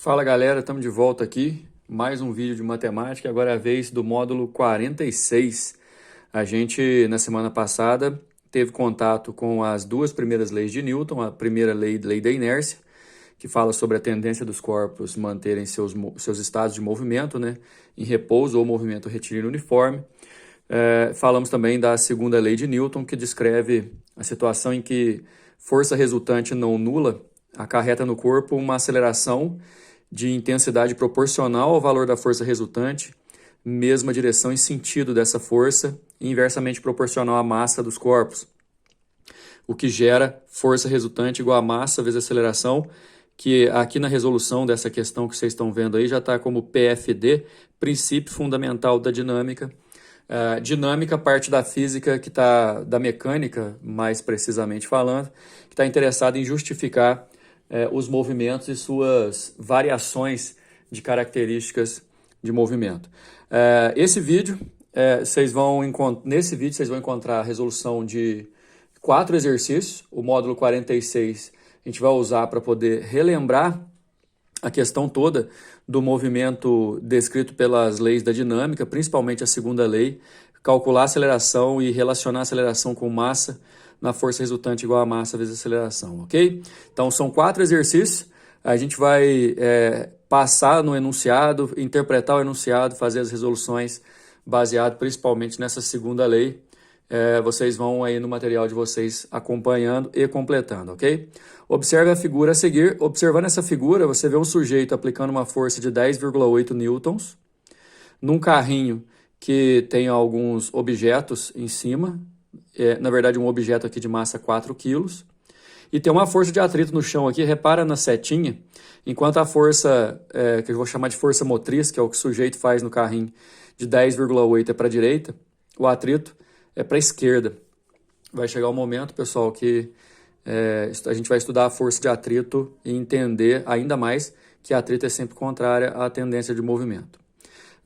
Fala galera, estamos de volta aqui, mais um vídeo de matemática, agora é a vez do módulo 46. A gente, na semana passada, teve contato com as duas primeiras leis de Newton, a primeira lei da inércia, que fala sobre a tendência dos corpos manterem seus estados de movimento, né, em repouso ou movimento retilíneo uniforme. Falamos também da segunda lei de Newton, que descreve a situação em que força resultante não nula acarreta no corpo uma aceleração de intensidade proporcional ao valor da força resultante, mesma direção e sentido dessa força, e inversamente proporcional à massa dos corpos, o que gera força resultante igual a massa vezes aceleração, que aqui na resolução dessa questão que vocês estão vendo aí já está como PFD, princípio fundamental da dinâmica. Dinâmica, parte da física que está, da mecânica, mais precisamente falando, que está interessada em justificar os movimentos e suas variações de características de movimento. Nesse vídeo vocês vão encontrar a resolução de 4 exercícios. O módulo 46 a gente vai usar para poder relembrar a questão toda do movimento descrito pelas leis da dinâmica, principalmente a segunda lei, calcular a aceleração e relacionar a aceleração com massa na força resultante igual a massa vezes aceleração, ok? Então, são 4 exercícios, a gente vai passar no enunciado, interpretar o enunciado, fazer as resoluções baseado principalmente nessa segunda lei. Vocês vão aí no material de vocês acompanhando e completando, ok? Observe a figura a seguir. Observando essa figura, você vê um sujeito aplicando uma força de 10,8 newtons num carrinho que tem alguns objetos em cima, na verdade um objeto aqui de massa 4 kg, e tem uma força de atrito no chão aqui. Repara na setinha, enquanto a força, que eu vou chamar de força motriz, que é o que o sujeito faz no carrinho, de 10,8 é para a direita, o atrito é para a esquerda. Vai chegar um momento, pessoal, que a gente vai estudar a força de atrito e entender ainda mais que a atrito é sempre contrária à tendência de movimento.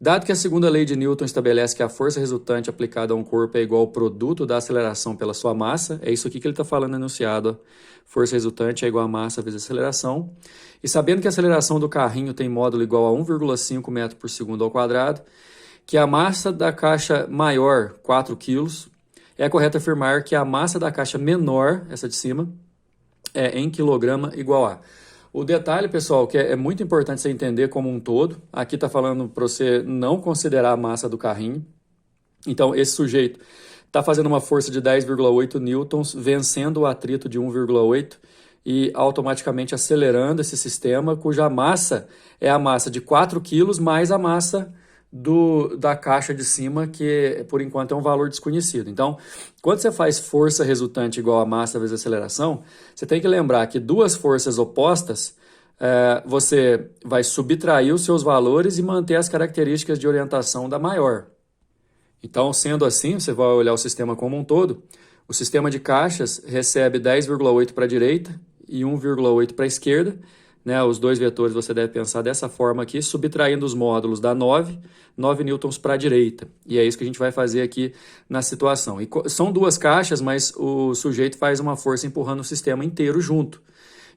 Dado que a segunda lei de Newton estabelece que a força resultante aplicada a um corpo é igual ao produto da aceleração pela sua massa, é isso aqui que ele está falando enunciado, ó. Força resultante é igual a massa vezes aceleração. E sabendo que a aceleração do carrinho tem módulo igual a 1,5 metro por segundo ao quadrado, que a massa da caixa maior, 4 kg, é correto afirmar que a massa da caixa menor, essa de cima, é em quilograma igual a. O detalhe, pessoal, que é muito importante você entender como um todo, aqui está falando para você não considerar a massa do carrinho. Então, esse sujeito está fazendo uma força de 10,8 newtons, vencendo o atrito de 1,8 e automaticamente acelerando esse sistema, cuja massa é a massa de 4 kg mais a massa da caixa de cima, que por enquanto é um valor desconhecido. Então, quando você faz força resultante igual a massa vezes aceleração, você tem que lembrar que duas forças opostas, você vai subtrair os seus valores e manter as características de orientação da maior. Então, sendo assim, você vai olhar o sistema como um todo. O sistema de caixas recebe 10,8 para a direita e 1,8 para a esquerda. Os dois vetores você deve pensar dessa forma aqui, subtraindo os módulos dá 9 newtons para a direita. E é isso que a gente vai fazer aqui na situação. E são duas caixas, mas o sujeito faz uma força empurrando o sistema inteiro junto.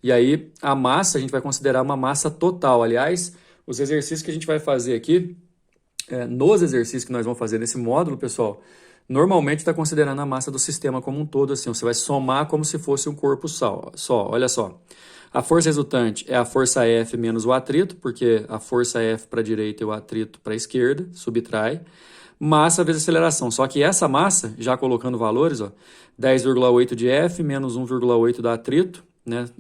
E aí a massa a gente vai considerar uma massa total. Aliás, os exercícios que a gente vai fazer aqui, nos exercícios que nós vamos fazer nesse módulo, pessoal, normalmente está considerando a massa do sistema como um todo, assim, você vai somar como se fosse um corpo só, olha só. A força resultante é a força F menos o atrito, porque a força F para a direita e o atrito para a esquerda, subtrai. Massa vezes aceleração. Só que essa massa, já colocando valores, 10,8 de F menos 1,8 do atrito,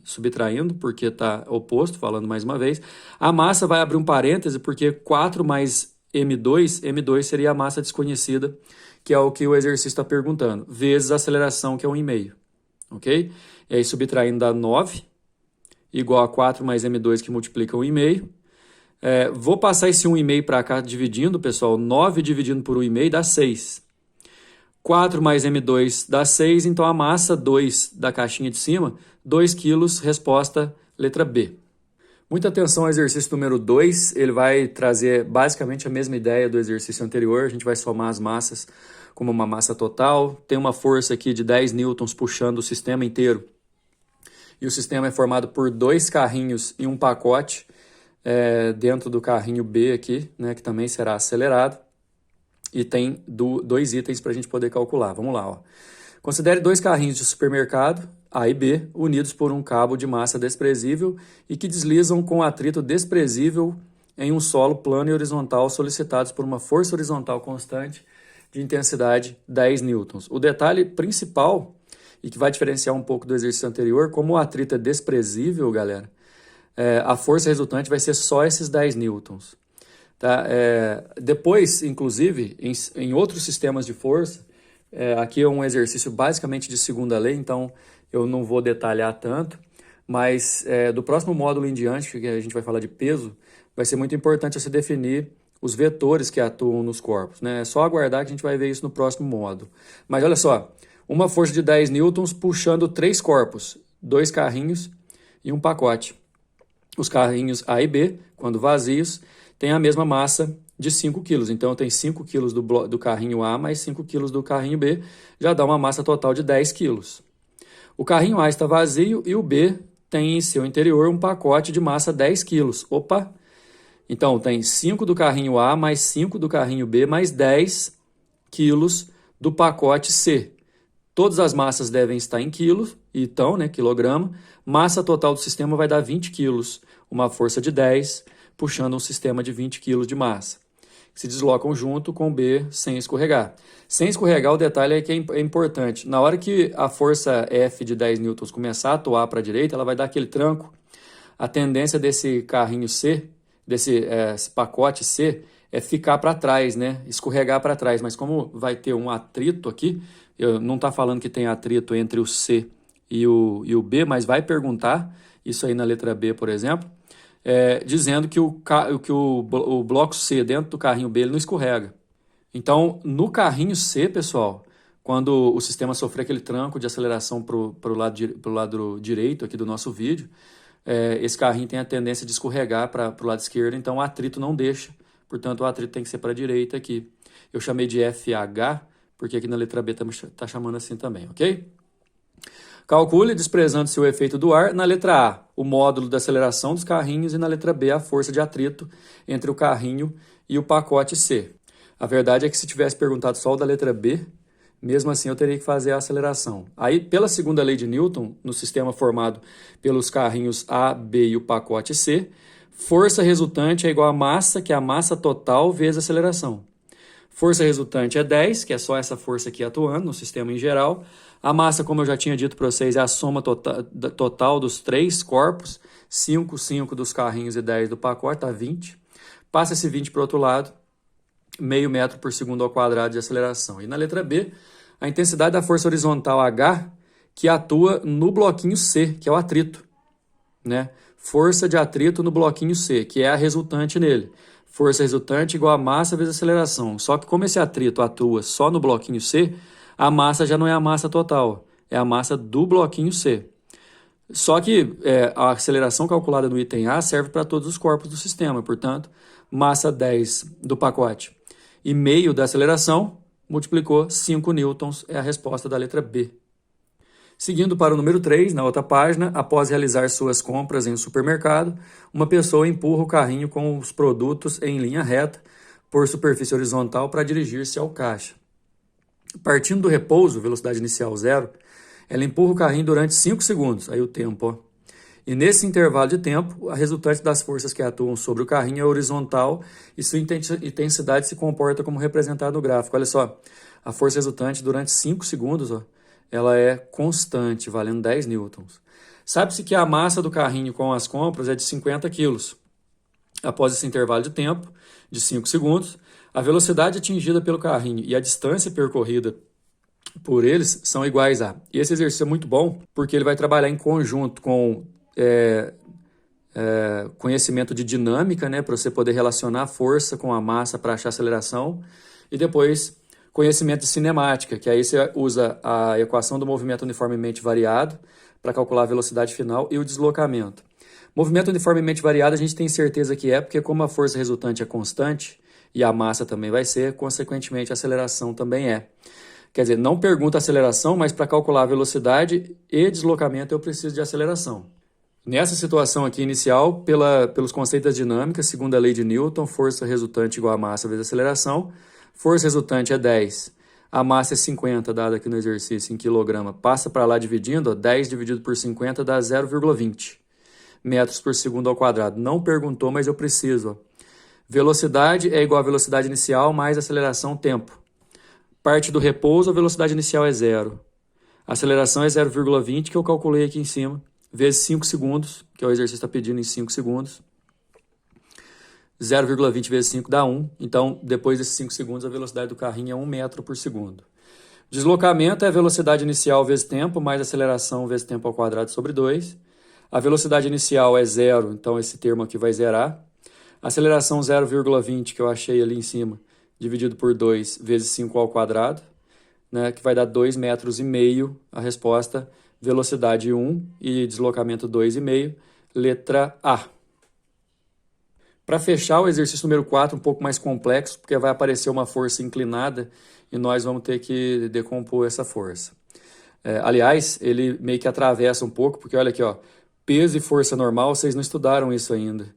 subtraindo, porque está oposto, falando mais uma vez. A massa vai abrir um parêntese, porque 4 mais M2 seria a massa desconhecida, que é o que o exercício está perguntando, vezes a aceleração, que é 1,5. Ok? E aí, subtraindo dá 9. Igual a 4 mais M2 que multiplica 1,5. Vou passar esse 1,5 para cá dividindo, pessoal. 9 dividindo por 1,5 dá 6. 4 mais M2 dá 6, então a massa 2 da caixinha de cima, 2 kg, resposta letra B. Muita atenção ao exercício número 2, ele vai trazer basicamente a mesma ideia do exercício anterior, a gente vai somar as massas como uma massa total, tem uma força aqui de 10 newtons puxando o sistema inteiro, e o sistema é formado por 2 carrinhos e um pacote, dentro do carrinho B aqui, né, que também será acelerado. E tem dois itens para a gente poder calcular. Vamos lá, ó. Considere dois carrinhos de supermercado, A e B, unidos por um cabo de massa desprezível e que deslizam com atrito desprezível em um solo plano e horizontal solicitados por uma força horizontal constante de intensidade 10 newtons. O detalhe principal, e que vai diferenciar um pouco do exercício anterior, como o atrito é desprezível, galera, a força resultante vai ser só esses 10 newtons. Tá? Depois, inclusive, em outros sistemas de força, aqui é um exercício basicamente de segunda lei, então eu não vou detalhar tanto, mas do próximo módulo em diante, que a gente vai falar de peso, vai ser muito importante você definir os vetores que atuam nos corpos, né? É só aguardar que a gente vai ver isso no próximo módulo. Mas olha só, uma força de 10 newtons puxando 3 corpos, 2 carrinhos e um pacote. Os carrinhos A e B, quando vazios, têm a mesma massa de 5 kg. Então, tem 5 kg do carrinho A mais 5 kg do carrinho B, já dá uma massa total de 10 kg. O carrinho A está vazio e o B tem em seu interior um pacote de massa 10 kg. Opa! Então, tem 5 do carrinho A mais 5 do carrinho B mais 10 kg do pacote C. Todas as massas devem estar em quilos, então, né, quilograma. Massa total do sistema vai dar 20 quilos, uma força de 10, puxando um sistema de 20 quilos de massa. Se deslocam junto com B sem escorregar. Sem escorregar, o detalhe é que é importante. Na hora que a força F de 10 newtons começar a atuar para a direita, ela vai dar aquele tranco. A tendência desse carrinho C, esse pacote C, é ficar para trás, né? Escorregar para trás. Mas como vai ter um atrito aqui, não está falando que tem atrito entre o C e o B, mas vai perguntar, isso aí na letra B, por exemplo, dizendo que o bloco C dentro do carrinho B ele não escorrega. Então, no carrinho C, pessoal, quando o sistema sofrer aquele tranco de aceleração para o lado direito aqui do nosso vídeo, esse carrinho tem a tendência de escorregar para o lado esquerdo, então o atrito não deixa, portanto o atrito tem que ser para a direita aqui. Eu chamei de FH, porque aqui na letra B está chamando assim também, ok? Calcule, desprezando-se o efeito do ar, na letra A, o módulo da aceleração dos carrinhos e na letra B, a força de atrito entre o carrinho e o pacote C. A verdade é que se tivesse perguntado só o da letra B, mesmo assim eu teria que fazer a aceleração. Aí, pela segunda lei de Newton, no sistema formado pelos carrinhos A, B e o pacote C, força resultante é igual a massa, que é a massa total vezes a aceleração. Força resultante é 10, que é só essa força aqui atuando no sistema em geral. A massa, como eu já tinha dito para vocês, é a soma total dos 3 corpos, 5, 5 dos carrinhos e 10 do pacote, tá 20. Passa esse 20 para o outro lado, meio metro por segundo ao quadrado de aceleração. E na letra B, a intensidade da força horizontal H, que atua no bloquinho C, que é o atrito, né? Força de atrito no bloquinho C, que é a resultante nele. Força resultante igual a massa vezes aceleração. Só que como esse atrito atua só no bloquinho C, a massa já não é a massa total, é a massa do bloquinho C. Só que a aceleração calculada no item A serve para todos os corpos do sistema, portanto, massa 10 do pacote e meio da aceleração, multiplicou 5 newtons, é a resposta da letra B. Seguindo para o número 3, na outra página, após realizar suas compras em um supermercado, uma pessoa empurra o carrinho com os produtos em linha reta por superfície horizontal para dirigir-se ao caixa. Partindo do repouso, velocidade inicial 0, ela empurra o carrinho durante 5 segundos, aí o tempo, ó. E nesse intervalo de tempo, a resultante das forças que atuam sobre o carrinho é horizontal e sua intensidade se comporta como representado no gráfico. Olha só, a força resultante durante 5 segundos, ó, ela é constante, valendo 10 newtons. Sabe-se que a massa do carrinho com as compras é de 50 quilos. Após esse intervalo de tempo, de 5 segundos, a velocidade atingida pelo carrinho e a distância percorrida por eles são iguais a. E esse exercício é muito bom porque ele vai trabalhar em conjunto com conhecimento de dinâmica, né, para você poder relacionar a força com a massa para achar aceleração, e depois conhecimento de cinemática, que aí você usa a equação do movimento uniformemente variado para calcular a velocidade final e o deslocamento. Movimento uniformemente variado a gente tem certeza que porque como a força resultante é constante e a massa também vai ser, consequentemente a aceleração também é. Quer dizer, não pergunta aceleração, mas para calcular a velocidade e deslocamento eu preciso de aceleração. Nessa situação aqui inicial, pelos conceitos da dinâmica, segundo a lei de Newton, força resultante igual a massa vezes aceleração. Força resultante é 10, a massa é 50, dada aqui no exercício em quilograma. Passa para lá dividindo, ó, 10 dividido por 50 dá 0,20 metros por segundo ao quadrado. Não perguntou, mas eu preciso. Ó. Velocidade é igual a velocidade inicial mais aceleração tempo. Parte do repouso, a velocidade inicial é 0. A aceleração é 0,20, que eu calculei aqui em cima, vezes 5 segundos, que é o exercício está pedindo em 5 segundos. 0,20 vezes 5 dá 1. Então, depois desses 5 segundos, a velocidade do carrinho é 1 metro por segundo. Deslocamento é a velocidade inicial vezes tempo, mais aceleração vezes tempo ao quadrado sobre 2. A velocidade inicial é 0, então esse termo aqui vai zerar. Aceleração 0,20, que eu achei ali em cima, dividido por 2 vezes 5 ao quadrado, né, que vai dar 2,5 metros. A resposta, velocidade 1 e deslocamento 2,5, letra A. Para fechar o exercício número 4, um pouco mais complexo, porque vai aparecer uma força inclinada e nós vamos ter que decompor essa força. Aliás, ele meio que atravessa um pouco, porque olha aqui, ó, peso e força normal, vocês não estudaram isso ainda.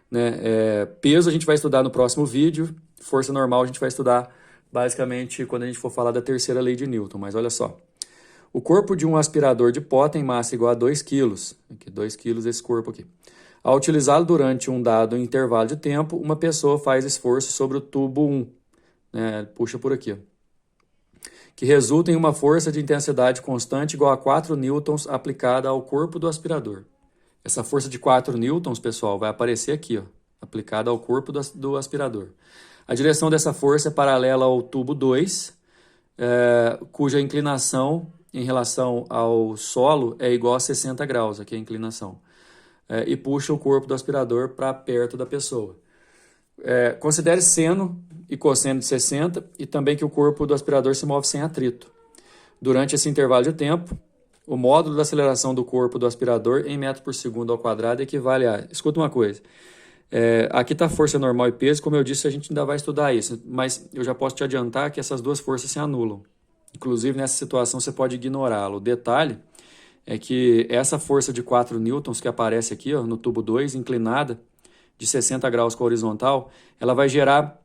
Né? Peso a gente vai estudar no próximo vídeo, força normal a gente vai estudar basicamente quando a gente for falar da terceira lei de Newton, mas olha só. O corpo de um aspirador de pó tem massa igual a 2 kg. Aqui, 2 kg esse corpo aqui. Ao utilizá-lo durante um dado intervalo de tempo, uma pessoa faz esforço sobre o tubo 1. Né? Puxa por aqui. Ó. Que resulta em uma força de intensidade constante igual a 4 newtons aplicada ao corpo do aspirador. Essa força de 4 newtons, pessoal, vai aparecer aqui, ó, aplicada ao corpo do aspirador. A direção dessa força é paralela ao tubo 2, cuja inclinação em relação ao solo é igual a 60 graus, aqui é a inclinação. E puxa o corpo do aspirador para perto da pessoa. Considere seno e cosseno de 60 e também que o corpo do aspirador se move sem atrito. Durante esse intervalo de tempo, o módulo da aceleração do corpo do aspirador em metro por segundo ao quadrado equivale a... Escuta uma coisa. Aqui está força normal e peso. Como eu disse, a gente ainda vai estudar isso. Mas eu já posso te adiantar que essas duas forças se anulam. Inclusive, nessa situação, você pode ignorá-lo. O detalhe é que essa força de 4 newtons que aparece aqui, ó, no tubo 2, inclinada, de 60 graus com a horizontal, ela vai gerar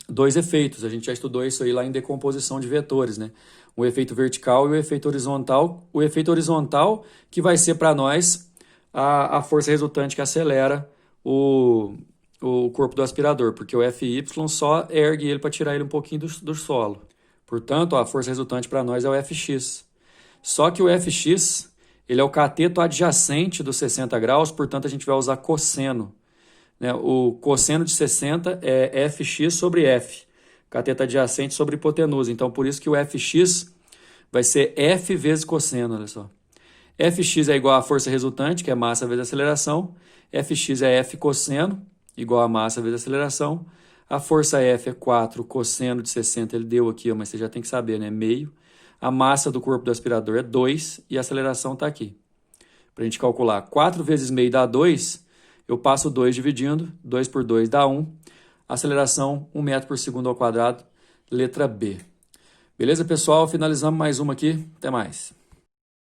dois efeitos. A gente já estudou isso aí lá em decomposição de vetores, né? O efeito vertical e o efeito horizontal. O efeito horizontal que vai ser para nós a força resultante que acelera o corpo do aspirador, porque o Fy só ergue ele para tirar ele um pouquinho do solo. Portanto, a força resultante para nós é o Fx. Só que o Fx ele é o cateto adjacente dos 60 graus, portanto a gente vai usar cosseno. Né? O cosseno de 60 é Fx sobre F, cateto adjacente sobre hipotenusa. Então, por isso que o Fx vai ser F vezes cosseno, olha só. Fx é igual à força resultante, que é massa vezes aceleração. Fx é F cosseno, igual a massa vezes aceleração. A força F é 4, cosseno de 60, ele deu aqui, mas você já tem que saber, né? Meio. A massa do corpo do aspirador é 2 e a aceleração está aqui. Para a gente calcular 4 vezes meio dá 2, eu passo 2 dividindo, 2 por 2 dá 1. Aceleração 1 metro por segundo ao quadrado, letra B. Beleza, pessoal? Finalizamos mais uma aqui. Até mais.